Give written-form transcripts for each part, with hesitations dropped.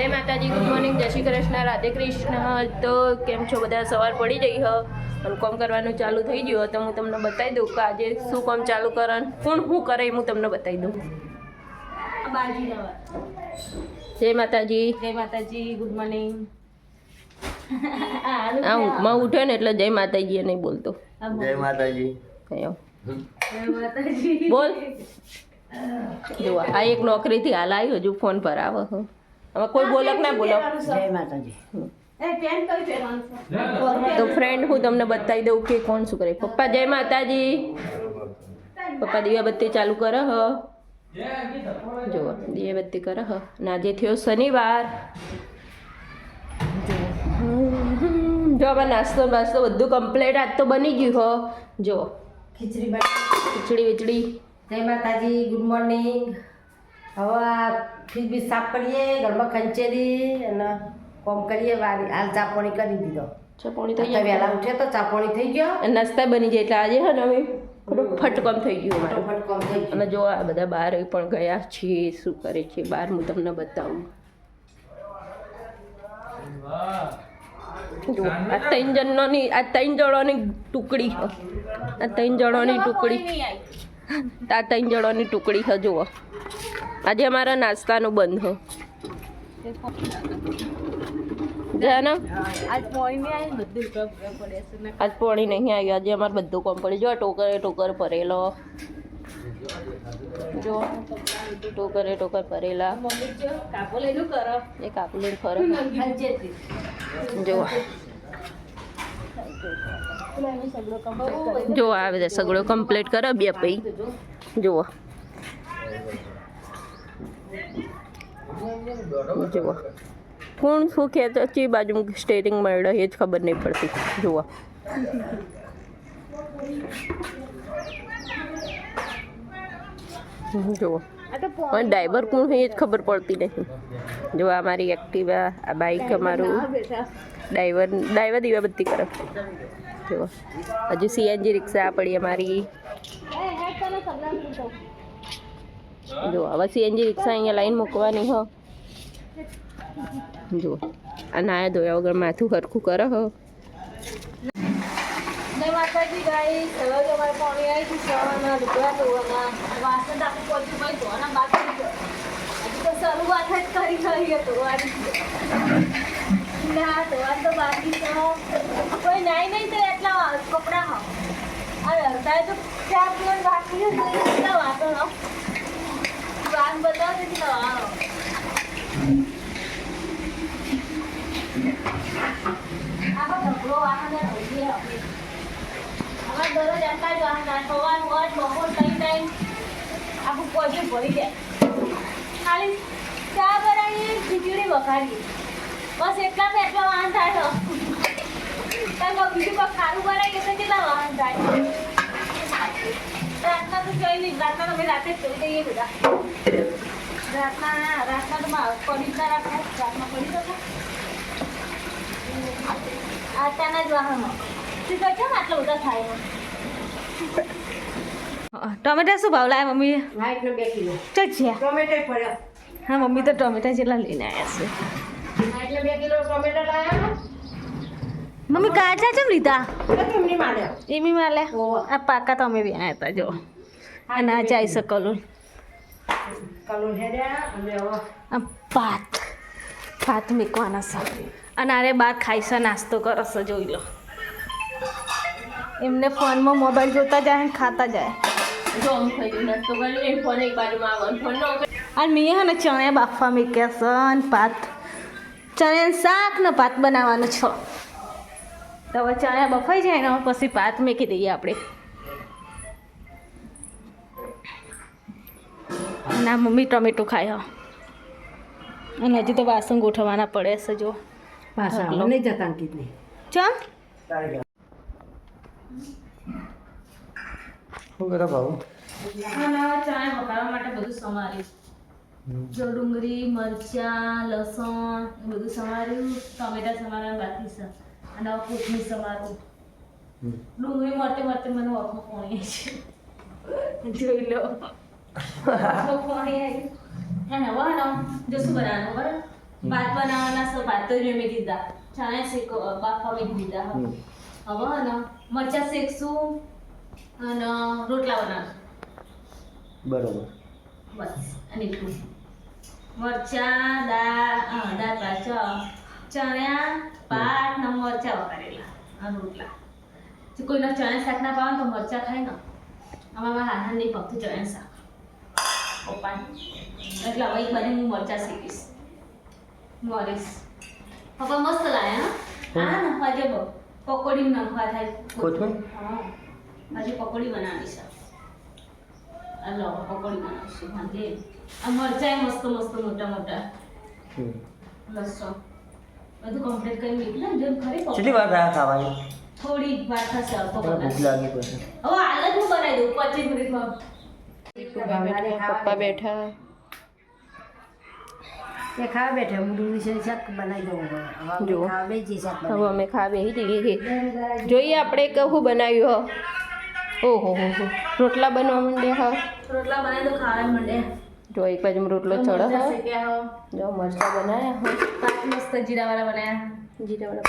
જય માતાજી, good morning, જય શ્રી કૃષ્ણ, રાધે કૃષ્ણ. તો કેમ છો બધા? સવાર પડી ગઈ હ અને કામ કરવાનું ચાલુ થઈ ગયું તો હું તમને બતાવી દઉં કે આજે શું કામ ચાલુ કરે, કોણ શું કરે હું તમને બતાવી દઉં. જય માતાજી, ગુડ મોર્નિંગ. આ ઊંઘમાં ઉઠ્યો ને એટલે જય માતાજી નહીં બોલતો. જય માતાજી. બોલ. જો આ એક નોકરીથી હાલ આવી, હજુ ફોન પર આવે. હવે કોઈ બોલક ના બોલો. જય માતાજી. તો ફ્રેન્ડ હું તમને બતાવી દઉં કે કોણ શું કરે. પપ્પા જય માતાજી. પપ્પા દીવાબત્તી ચાલુ કરે હ. જો દીવાબત્તી કરે હ. અને આજે થયો શનિવાર. જો હવે નાસ્તો બધું કમ્પ્લીટ આજ તો બની ગયું હો. જો ખીચડી વીચડી. જય માતાજી, ગુડ મોર્નિંગ. હવે આ ફ્રીજ બી સાફ કરીએ, ઘરમાં ખંચેરી અને કોમ કરીએ. વારી હાલ ચા પાણી કરી દીધો. ચા પાણી થઈ ગયા? વહેલા ઉઠ્યા તો ચા પાણી થઈ ગયો અને નાસ્તા બની જાય એટલે આજે હે ને હવે ફટકમ થઈ ગયું મારું. ફટકોમ થઈ ગયો. અને જો આ બધા બહાર પણ ગયા છે, શું કરે છે બહાર હું તમને બતાવું. જો આ ત્રણ જણોની ટુકડી છે. આ ત્રણ જણોની ટુકડી છે. જુઓ આજે અમારા નાસ્તાનું બંધ હો. આજ પાણી નહીં આવ્યું. આજે અમારે બધું કામ પડે. જો ટોકર ભરેલો. જો ટોકર ભરેલા. એ કાપો લઈને ફરે. જો આ બધા સગડો કમ્પ્લીટ કરો બે પૈ. જુઓ કોણ શું કહેતો ચી બાજુ સ્ટેરિંગ મળ્યો એ જ ખબર નહીં પડતી. જુઓ ડ્રાઈવર કોણ એ જ ખબર પડતી નહીં. જો આ મારી એક્ટિવા, આ બાઈક અમારું. ડ્રાઈવર દીવાબત્તી કરે. જુઓ હજુ સીએનજી રિક્ષા પડી અમારી. જો હવે સીએનજી રિક્ષા અહીંયા લાઈન મૂકવાની હો. જુઓ આ નાયા ધોયા વગર માથું હરખું કરે હો. જય માતાજી ગાઈસ. હવે જો અમારે પાણી આવી છે. સવારના લુગડા ધોવાના, વાસણ આખું પોતું ભાઈ ધોવાના બાકી છે. હજી તો શરૂઆત જ કરી ધોવાની. ના ધોવા તો બાકી છે. કોઈ નાઈ નહીં તો એટલા કપડાં હો. હવે હરતા તો ચા પીવાનું બાકી છે. એટલા વાસણ હો. વાન બતાવો છે કે આખો ઢગલો વાહન હજી હવે દરરોજ આટલા જ વાહન સવારનું 8 બપોર 3 ટાઈમ આખું પોચું ભરી જાય. ખાલી ચા બનાવીએ, ખીચડી વઘારીએ, બસ એટલા વાહન થાય. તો કારણ કે બીજું કોઈ ખારું બનાવીએ તો કેટલા વાહન થાય. રાતના તો જોઈ નહીં. રાતના તો અમે રાતે જ જોઈ દઈએ બધા. રાતના તો પડી જ ના રાખે. રાતના પડી જતા અત્યારના જ વાહનો. તું કહે છે ને આટલા બધા થાય. ટમેટા શું ભાવ લાયા મમ્મી? 2 કિલો ચલ છે. ટોમેટો પડ્યો. હા મમ્મી તો ટમેટા જેટલા લઈને આવ્યા છે. 2 કિલો ટોમેટો લાયા. મમ્મી કાચા ચમ લીધા? એમની માલે. એમી માલે. આ પાકા તો અમે બી આવ્યા હતા. જો અને આ જાય છે કલુલ. કલુલ હેડ્યા અને હવે આ ભાત મૂકવાના છે. અને આરે બાર ખાઈ છે, નાસ્તો કરશે. જોઈ લો એમને ફોનમાં મોબાઈલ જોતા જાય ને ખાતા જાય. જો આમ થઈ ગયું નાસ્તો કરી ફોન એક બાજુમાં આવવાનો ફોન નો. અને મેં હે ને ચણા બાફવા મૂક્યા છે અને ભાત, ચણા શાક ને ભાત બનાવવાનું છે. તો હવે ચણા બફાઈ જાય ને પછી ભાત મૂકી દઈએ આપણે. ના મમ્મી ટમેટું ખાય. અને હજી તો વાસણ ગોઠવવાના પડે છે. જો પાછા નહીં જતા અંકિત નહીં. ચમ શું કરો ભાવ? ચણા વઘારવા માટે બધું સમાર્યું. જો ડુંગળી, મરચાં, લસણ એ બધું સમાર્યું. ટમેટા સમારવાનું બાકી છે. અને હવે કોથમીર સમારું. ડુંગળી મળતે મને વખો પોણી છે. જોઈ લો પાણી આવી. એને હવે જો શું બનાવવાનું બરાબર ભાત બનાવવાના છે, ભાત તો મેં કીધા, ચણા શેક બાફા મેં કીધા. હવે હે ને મરચાં શેકશું અને રોટલા બનાવશું. બરોબર. બસ અને એટલું. મરચાં દાળ ભાત ચણા ભાત ને મરચાં વઘારેલા અને રોટલા. જો કોઈનો ચણા શાક ના ભાવે તો મરચાં ખાય ને. આમાં હાથ નહીં ફક્ત ચણા શાક પપ્પા, એટલે હવે એક બાજુ હું મરચાં શેકીશ. મોરીશ પપ્પા મસ્ત લાયા હા ને આજે પકોડી નાખવા થાય. કોથમીર? હા આજે પકોડી બનાવી છે. હલો પકોડી બનાવીશું. વાંધે આ મરચાં મસ્ત મસ્ત મોટા મોટા, લસણ બધું કમ્પ્લીટ કરી નીકળ્યું જેમ ખરી કેટલી વાર થયા ખાવાની? થોડી વાર થશે તો ભૂખ બનાવીશ. લાગી પછી. હવે હાલ જ હું બનાવી દઉં 25 મિનિટમાં. પપ્પા બેઠા. એ ખાવા બેઠા હું ડુંગળી શાક બનાવી દઉં હવે. જુઓ. હવે ખાવા બેસી શાક હવે અમે ખા બેસી જઈએ છીએ. જોઈએ આપણે કહું બનાવ્યું હો. ઓહો હો હો, રોટલા બનવા માંડ્યા હા. રોટલા બનાવી દો ખાવા માંડે. જો એક બાજુ રોટલો ચડો મરચાં હા. શેક્યા હો. જો મરચાં બનાવ્યા હા. ભાત મસ્ત જીરાવાળા બનાવ્યા. જીરાવાળા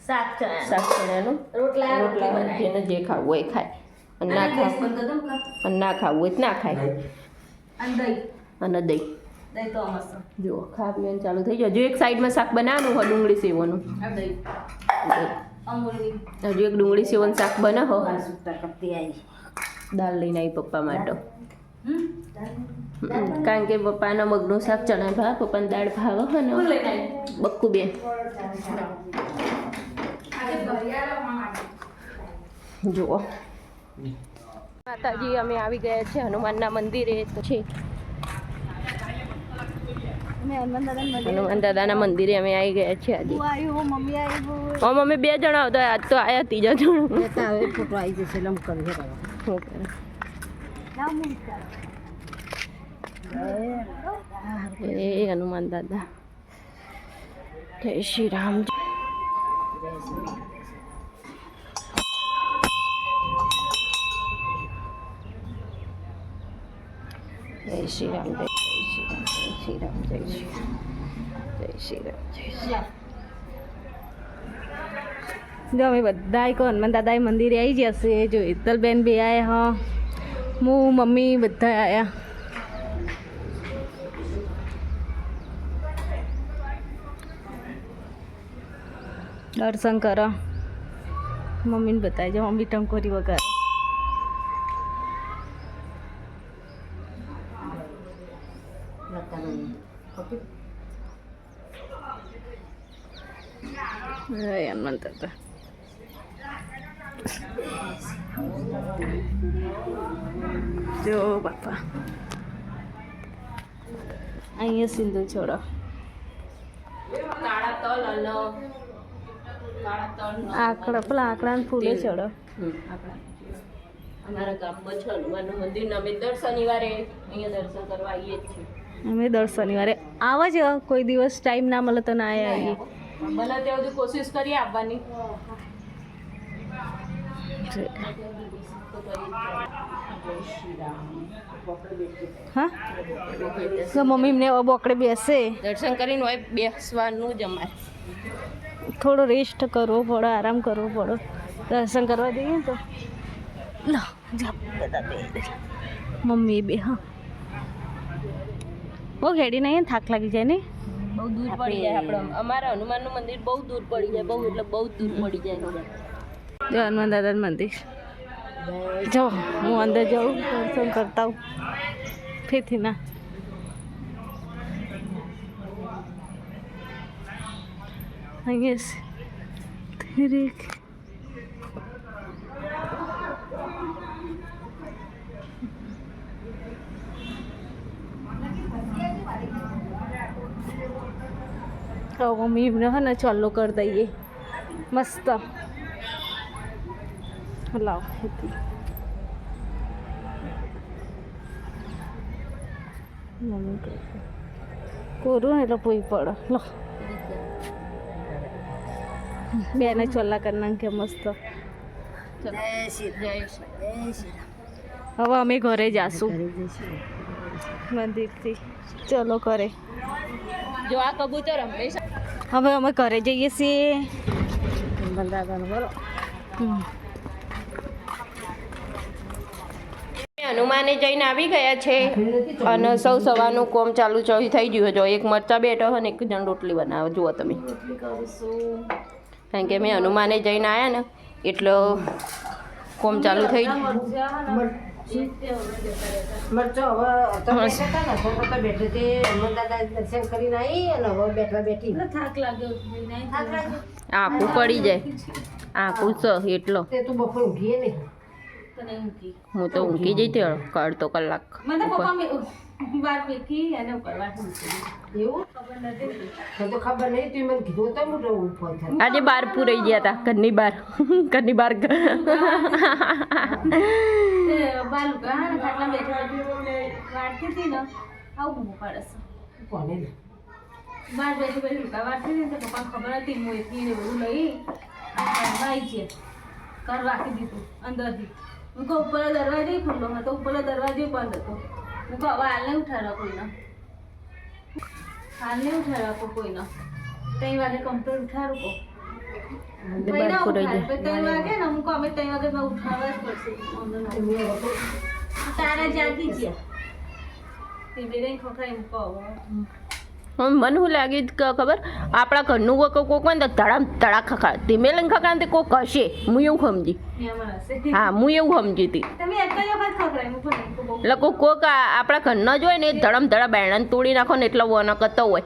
શાક ચણા શાક ચણાનું રોટલા રોટલા બનાવ્યા. જેને જે ખાવું હોય એ ખાય, અને ના ખાવું અને ના ખાવું હોય તો ના ખાય. અને દહીં અને દહીં દહીં તો મસ્ત. જુઓ ખા પીવાનું ચાલુ થઈ જાય. હજુ એક સાઈડમાં શાક બનાવવાનું હોય ડુંગળી સેવનું. આ દહીં અમૂલની. હજુ એક ડુંગળી સેવન શાક બનાવો. સુટ્ટા કપતી આવી. દાળ લઈને આવી પપ્પા માટે. હમ કારણ કે પપ્પાના મગનું શાક ચણા ભાવે, પપ્પાને દાળ ભાવે હે ને હું લઈને આવી. બક્કુ બેન. આજે ભરિયાળામાં માટે. જુઓ માતાજી અમે આવી ગયા છે હનુમાનના મંદિરે. તો છે હનુમાન દાદાના મંદિરે અમે આવી ગયા છે આજે. મમ્મી 2 જણા આવતા, આજ તો આયા ત્રીજા જણા. લેતા હવે ફોટો આવી જશે લમ કરી શું કરે? એ હનુમાન દાદા. જય શ્રી રામ. જય શ્રી રામ. જય શ્રી રામ. જય શ્રી રામ. જય શ્રી રામ. જય શ્રી રામ. જો અમે બધા હનુમાન દાદા મંદિરે આવી જશે. જો હેતલબેન બે આયા હા, હું મમ્મી બધા આયા. દર્શન કરો. મમ્મીને બતાવી જાઓ, મમ્મી ટંકોરી વગર. હનુમાન દાદા જો બાપા અહીંયા સિંધુ છોડો. કાળા તલ અને આકડા પેલા આકડાને ફૂલે ચડો. અમારા ગામમાં છે હનુમાનનું મંદિર. અમે દર શનિવારે અહીંયા દર્શન કરવા આવીએ જ છીએ. અમે દર શનિવારે આવા જ કોઈ દિવસ ટાઈમ ના મળે તો ના આવીએ. બને ત્યાં સુધી કોશિશ કરીએ આવવાની. હા તો મમ્મી એમને બોકડે બેસે. દર્શન કરીને હોય બેસવાનું જ અમારે. થોડો રેસ્ટ કરવો પડે, આરામ કરવો પડે. દર્શન કરવા જઈએ ને તો લો બધા બે મમ્મી બે. હા બહુ હેડી નહીં, થાક લાગી જાય ને. બહુ દૂર પડી જાય આપણે. અમારા હનુમાનનું મંદિર બહુ દૂર પડી જાય. બહુ એટલે બહુ દૂર પડી જાય. જો હનુમાન દાદાનું મંદિર. જો હું અંદર જાઉં, દર્શન કરતા હું ફેથી ના. અહીંયા તો મમ્મી એમને હે ને ચાલો કરી દઈએ મસ્ત. લાવ મમ્મી કોરું ને એટલે પોઈ પડે. લો બેને ચોલ્લા કરી નાખે મસ્ત. હવે અમે ઘરે જાશું મંદિરથી. ચલો કરે. જો આ કબૂતર હંમેશા હવે અમે ઘરે જઈએ છીએ હનુમાને જઈને આવી ગયા છે અને સૌ સવારનું કોમ ચાલુ થઈ ગયું જો એક મરચા બેઠો હોય ને એક જણ રોટલી બનાવે જુઓ તમે કારણ કે મેં હનુમાને જઈને આવ્યા ને એટલે કોમ ચાલુ થઈ ગયું મરચો હવે તો બેઠા હતા ને તો બેઠે તે હનુમાન દાદા દર્શન કરીને આવી અને હવે બેઠી થાક લાગ્યો આખું પડી જાય આખું સ એટલો તે તું બપોર ઊંઘીએ નહીં તને ઊંઘી હું તો ઊંઘી જઈ હતી અડધો કલાક મને તો પપ્પા વાર મેકી અને કરવા એવું ખબર નથી મને તો ખબર નહીં તું મને કીધું તો મોટો ફોન થાય આજે બહાર પૂરાઈ ગયા હતા ઘરની બહાર બાલુ હા ને ખાટલા બેઠા વાળતી હતી ને આવું બૂમો પાડે છે કોને બહાર બેઠી બેઠી લુકા વાળતી હતી ને તો પપ્પાને ખબર હતી હું એટલી ને બધું લઈ આવી છે ઘર રાખી દીધું અંદરથી હું કહું ઉપર દરવાજો ખુલ્લો હતો ઉપર દરવાજો બંધ હતો હું કહું હવે હાલને ઉઠાડો કોઈના હાલને ઉઠાડો કોઈનો 3 વાગે કમ્પ્લીટ ઉઠાડું કહું બહાર પૂરાઈ ગયા 3 વાગે ને હું કહું અમે 3 વાગે ઉઠાડવા જ પડશે તારા જાગી ગયા તે બેને ખોખાઈ મૂકો મને શું લાગ્યું કે ખબર આપણા ઘરનું કોક હોય ને તો ધડા ખખા ધીમે લઈને ખખડા તે કોક હશે હું એવું સમજી હા હું એવું સમજી હતી તમે એક જ વખત ખખડાઈ મૂકો ને એટલે કોક આપણા ઘરના જ હોય ને એ ધડા બેણાને તોડી નાખો ને એટલો વોનો કરતો હોય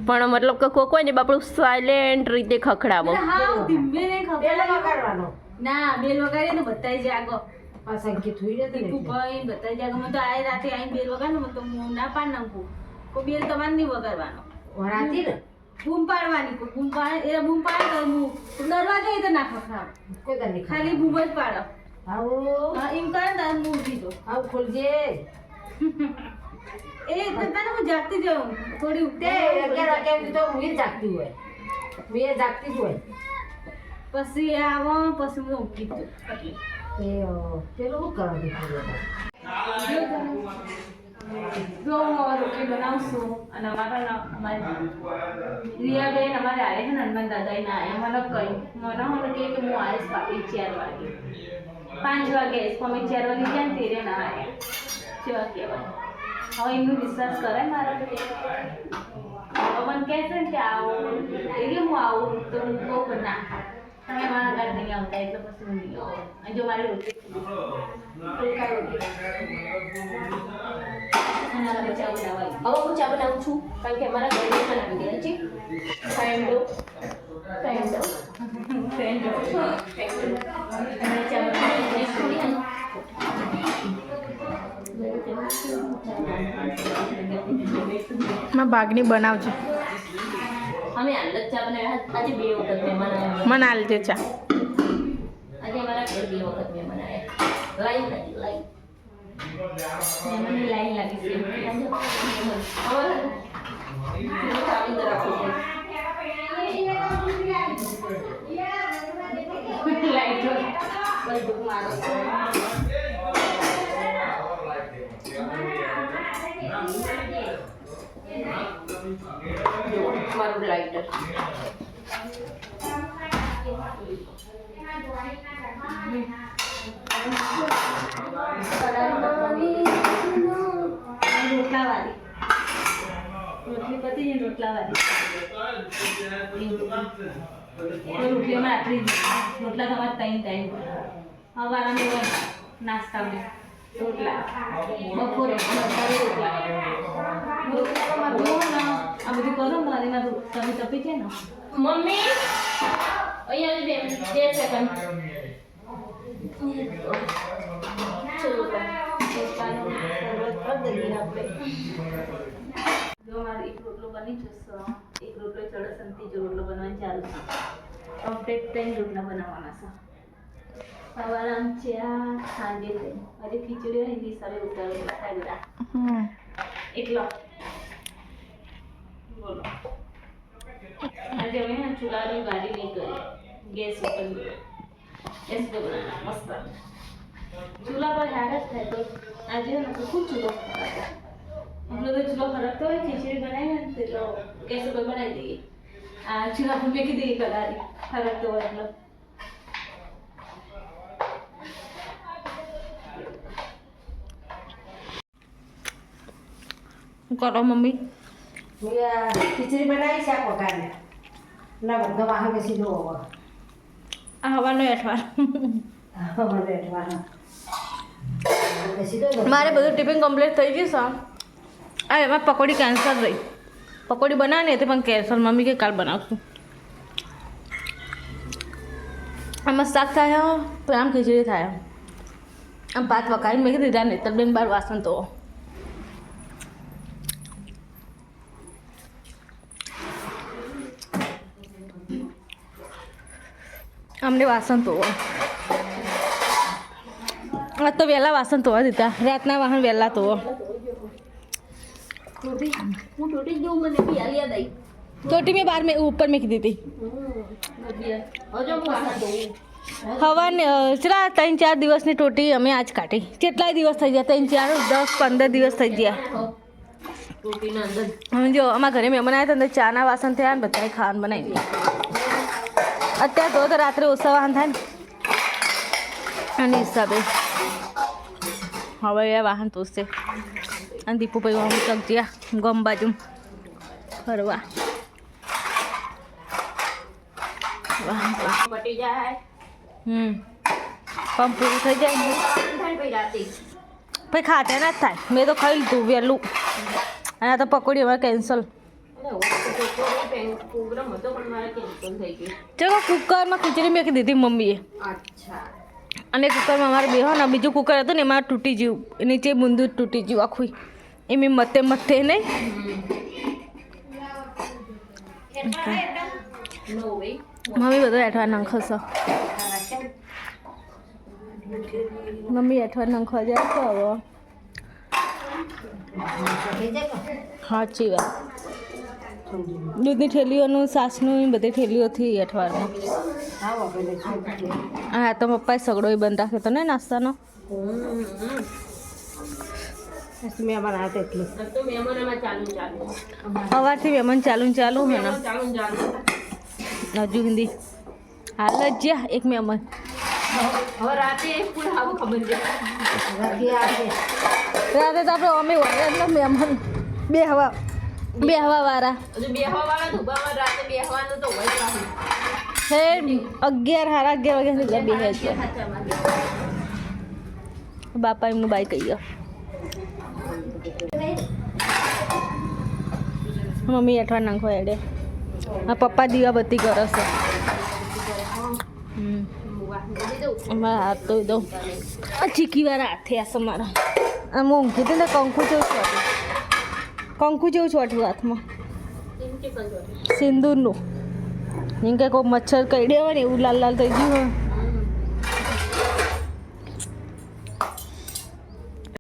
પણ મતલબ કે કોક હોય ને બાપડું સાયલેન્ટ રીતે ખખડાવો હા ધીમે ને પેલા ખખડાવો વગાડવાનો ના બેલ વગાડીએ તો બધાય જાગો આ સંકેત થઈ જતો ને ટીપુ ભાઈ બધાય જાગો મને તો આ રાતે આઈ બેલ વગાડ ને તો હું ના પાડ નાખું કો બેલ તમારે નહીં વગાડવાનો વરાતી ને બૂમ પાડવાની કો બૂમ પાડે એ બૂમ પાડે તો હું દરવાજો એ તો ના ખખડાવ કોઈ દર નહીં ખાલી બૂમ જ પાડો આવો હા એમ કરે ને હું ઉઠી દો આવ ખોલજે એ તને હું જાગતી જાઉં થોડી તે ઉઠે 11 વાગે તો હું જાગતી હોય મેં જાગતી જ હોય પછી આવો પછી હું ઉઠી દઉં એટલે એ પેલું શું કરવા દીધું જો હું હવે રોટલી બનાવશું અને અમારી રિયાબેન અમારે આરે છે ને હનુમાન દાદાએ ના એ મને કહ્યું મને કે હું આવીશ પાછી 4 વાગે 5 વાગે અમે 4 વાગે ગયા ને તેરે ના આવ્યા કેવા કહેવાય હવે એમનું વિશ્વાસ કરે મારા હવે મને કહે છે ને કે આવો એટલે હું આવું તો હું કહું કે ના તમે મારા ઘર નહીં આવતા એટલે પછી હું નહીં આવું અને જો મારી રોટલી અને ચા બનાવવાની હવે હું ચા બનાવું છું કારણ કે અમારા ઘરે મહેમાન આવી ગયા છે ફ્રેન્ડો અને ચા બનાવવાની માં બાગની બનાવજો અમે હાલ જ ચા બનાવ્યા આજે 2 વખત મહેમાન આવ્યા મને આલજે ચા આજે અમારા ઘરે 2 વખત મહેમાન આવ્યા લાઈન મને લાઈન લાગી છે લાઈટ બધું મારો મારું લાઇટર રોટલા વાળી રોટલી પતી ને રોટલા વાળી રોટલીમાં આટલી રોટલા તમારે 3 ટાઈમ સવારમાં હોય નાસ્તામાં રોટલા બપોરે રોટલા રોટલામાં આ બધું કરો મારે મારું તમે તપી છે ને મમ્મી અહીંયા 2 સેકન્ડ જો મારે એક રોટલો બની જશે એક રોટલો ચડે અને ત્રીજો રોટલો બનવાનું ચાલુ છે કમ્પ્લીટ 3 રોટલા બનાવવાના છે સવારે ચા સાંજે હજી ખીચડી હોય એની સાથે ઉતારેલા થાય બધા એટલો બોલો આજે અમે ચૂલાની ગાડી નહીં કરી ગેસ ઉપર ગેસ પર બનાવવા મસ્ત ચૂલા પર હાર જ થાય તો આજે ને ખૂબ ચૂલો ખરાબ એટલો તો ચૂલો ખરાબ તો હોય ખીચડી બનાવી ને તો ગેસ ઉપર બનાવી દઈએ આ ચૂલા પર મેકી દઈએ કલારી હરકતો હોય એટલે શું કરો મમ્મી મેં આ ખીચડી બનાવી શાક વઘારને ના બધો વાહન બેસી દો હવે આ હવાનો અઠવાડ મને એટલા બેસી દો મારે બધું ટિફિન કમ્પ્લીટ થઈ ગયું છે આ એમાં પકોડી કેન્સલ રહી પકોડી બનાવવાની હતી પણ કેન્સલ મમ્મી કે કાલ બનાવશું આમાં શાક થાય તો આમ ખીચડી થાય આમ ભાત વકારી મેં દીધા નહીં તો બેન બાર વાસણ તો અમને વાસણ તો આજ તો વહેલા વાસણ ધોવા દીધા રાતના વાસણ વહેલા ધોવો ચોટી મેં બાર મેં ઉપર મેકી દીધી હવાને ચલા 3-4 દિવસની ટોટી અમે આજ કાઢી કેટલાય દિવસ થઈ ગયા 3-4 10-15 દિવસ થઈ ગયા જો અમારા ઘરે મહેમાન આવ્યા તો અંદર ચાના વાસણ થયા ને બધાએ ખાવાનું બનાવી દીધું અત્યારે તો રાત્રે ઓછા વાહન થાય ને અને હિસાબે હવે એ વાહન તોશે અને દીપુભાઈ અમે ચક જ્યાં ગમ બાજુ ફરવા પટી જાય પંપ પૂરું થઈ જાય પછી ખાતે ના જ થાય મેં તો ખાઈ લીધું વહેલું અને આ તો પકોડી અમારે કેન્સલ પ્રોગ્રામ હતો પણ મારે કેન્સલ થઈ ગયું. ચલો કુકરમાં ખીચડી મેકી દીધી મમ્મીએ અચ્છા અને કુકરમાં અમારે બેહો ને બીજું કુકર હતું ને એમાં તૂટી ગયું નીચે બુંદુ જ તૂટી ગયું આખું એ મેં મતે નહીં નો વે મમ્મી બધો એઠવા નાખશો મમ્મી એઠવા નાખવા જાય તો હવે સાચી વાત દૂધની ઠેલીઓનું સાસનું બધી ઠેલીઓથી અઠવાડિયું હા તો પપ્પાએ સગડો બંધ રાખ્યો હતો ને નાસ્તાનો મેં બનાવ્યો એટલું તો મહેમાનમાં ચાલુ સવારથી મહેમાન ચાલુ હે ને હજુ હિન્દી હાલ જ જ્યાં એક મહેમાન હવે રાતે ફૂલ આવું ખબર છે રાતે તો આપણે અમે હોય એટલે મહેમાન બે હવા વાળા હજુ બેહવાવાળા ધુબામાં રાતે બેહવાનું તો હોય પાછું. હે 11 સાડા 11 વાગ્યા બે છે બાપા એમનું બાઈ કહી ગયો મમ્મી અઠવા નાખો એડે આ પપ્પા દીવાબત્તી કરે છે અમારા હાથ તો દઉં આ ચીકી વાળા હાથે આ મારા આમ ઊંઘી હતી ને કંકુ જેવું છોટ્યું હાથમાં સિંદૂરનું એમ કે કોઈ મચ્છર કરડે હોય ને એવું લાલ લાલ થઈ ગયું હોય